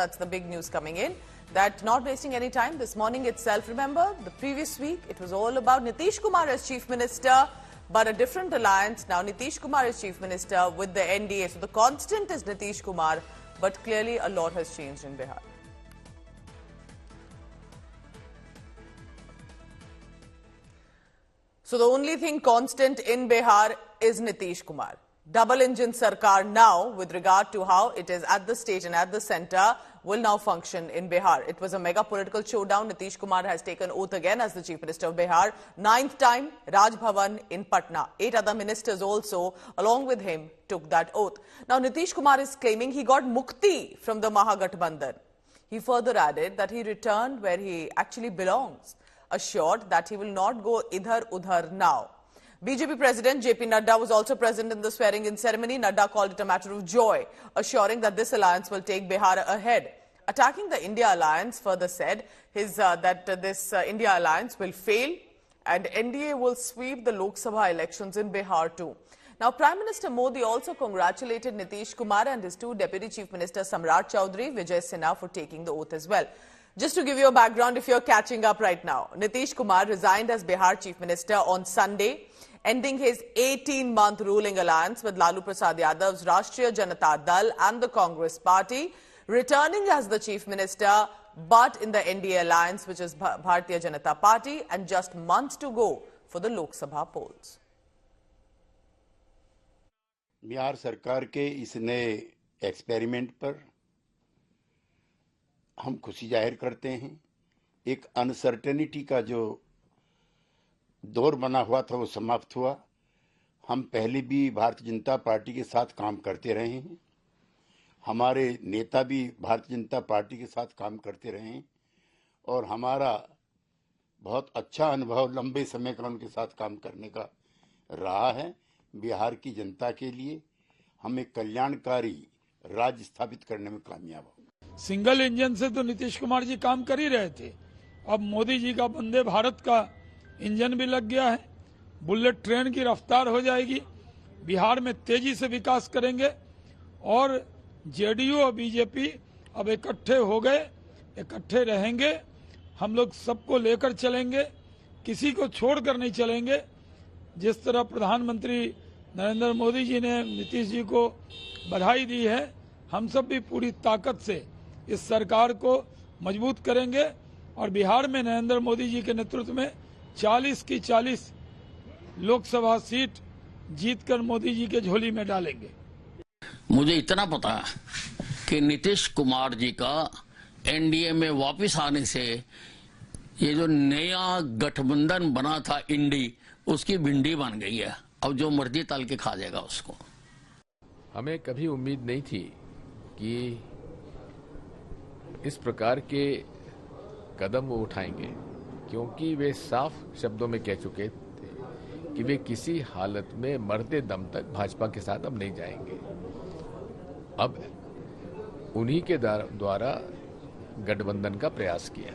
That's the big news coming in. That not wasting any time, this morning itself, remember, the previous week, it was all about Nitish Kumar as Chief Minister, but a different alliance. Now Nitish Kumar is Chief Minister with the NDA. So the constant is Nitish Kumar, but clearly a lot has changed in Bihar. So the only thing constant in Bihar is Nitish Kumar. Double engine Sarkar now, with regard to how it is at the state and at the centre, will now function in Bihar. It was a mega political showdown. Nitish Kumar has taken oath again as the Chief Minister of Bihar. 9th time, Raj Bhavan in Patna. 8 other ministers also, along with him, took that oath. Now Nitish Kumar is claiming he got mukti from the Mahagathbandhan. He further added that he returned where he actually belongs, assured that he will not go idhar-udhar now. BJP President JP Nadda was also present in the swearing-in ceremony. Nadda called it a matter of joy, assuring that this alliance will take Bihar ahead. Attacking the India alliance, further said that this India alliance will fail and NDA will sweep the Lok Sabha elections in Bihar too. Now, Prime Minister Modi also congratulated Nitish Kumar and his two Deputy Chief Ministers Samrat Chaudhary, Vijay Sinha for taking the oath as well. Just to give you a background, if you're catching up right now, Nitish Kumar resigned as Bihar Chief Minister on Sunday, ending his 18-month ruling alliance with Lalu Prasad Yadav's Rashtriya Janata Dal and the Congress Party, returning as the Chief Minister, but in the NDA alliance, which is Bharatiya Janata Party, and just months to go for the Lok Sabha polls. Bihar सरकार के इस नए experiment पर हम खुशी जाहिर करते हैं। एक अनसर्टेनिटी का जो दौर बना हुआ था वो समाप्त हुआ। हम पहले भी भारतीय जनता पार्टी के साथ काम करते रहे हैं, हमारे नेता भी भारतीय जनता पार्टी के साथ काम करते रहे हैं और हमारा बहुत अच्छा अनुभव लंबे समय का उनके साथ काम करने का रहा है। बिहार की जनता के लिए हम एक कल्याणकारी राज्य स्थापित करने में कामयाब हो। सिंगल इंजन से तो नीतीश कुमार जी काम कर ही रहे थे, अब मोदी जी का वंदे भारत का इंजन भी लग गया है। बुलेट ट्रेन की रफ्तार हो जाएगी, बिहार में तेजी से विकास करेंगे और जेडीयू और बीजेपी अब इकट्ठे हो गए, इकट्ठे रहेंगे। हम लोग सबको लेकर चलेंगे, किसी को छोड़कर नहीं चलेंगे। जिस तरह प्रधानमंत्री नरेंद्र मोदी जी ने नीतीश जी को बधाई दी है, हम सब भी पूरी ताकत से इस सरकार को मजबूत करेंगे और बिहार में नरेंद्र मोदी जी के नेतृत्व में 40 की 40 लोकसभा सीट जीतकर मोदी जी के झोली में डालेंगे। मुझे इतना पता कि नीतीश कुमार जी का एनडीए में वापस आने से ये जो नया गठबंधन बना था इंडी, उसकी भिंडी बन गई है। अब जो मर्जी तल के खा जाएगा उसको। हमें कभी उम्मीद नहीं थी कि इस प्रकार के कदम वो उठाएंगे, क्योंकि वे साफ शब्दों में कह चुके थे कि वे किसी हालत में मरते दम तक भाजपा के साथ अब नहीं जाएंगे। अब उन्हीं के द्वारा गठबंधन का प्रयास किया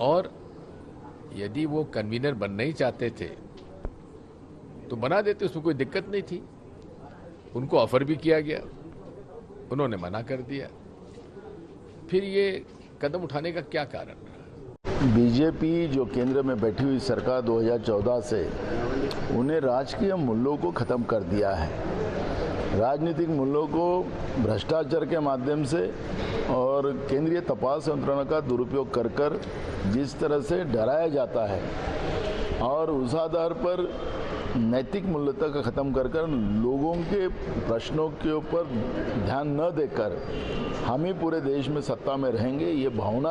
और यदि वो कन्वीनर बनना ही चाहते थे तो बना देते, उसमें कोई दिक्कत नहीं थी। उनको ऑफर भी किया गया, उन्होंने मना कर दिया। फिर ये कदम उठाने का क्या कारण रहा? बीजेपी जो केंद्र में बैठी हुई सरकार 2014 से, उन्हें राजकीय मूल्यों को खत्म कर दिया है। राजनीतिक मूल्यों को भ्रष्टाचार के माध्यम से और केंद्रीय तपास यंत्रणा का दुरुपयोग कर जिस तरह से डराया जाता है और उस आधार पर नैतिक मूल्यता का खत्म कर लोगों के प्रश्नों के ऊपर ध्यान न देकर हम ही पूरे देश में सत्ता में रहेंगे, ये भावना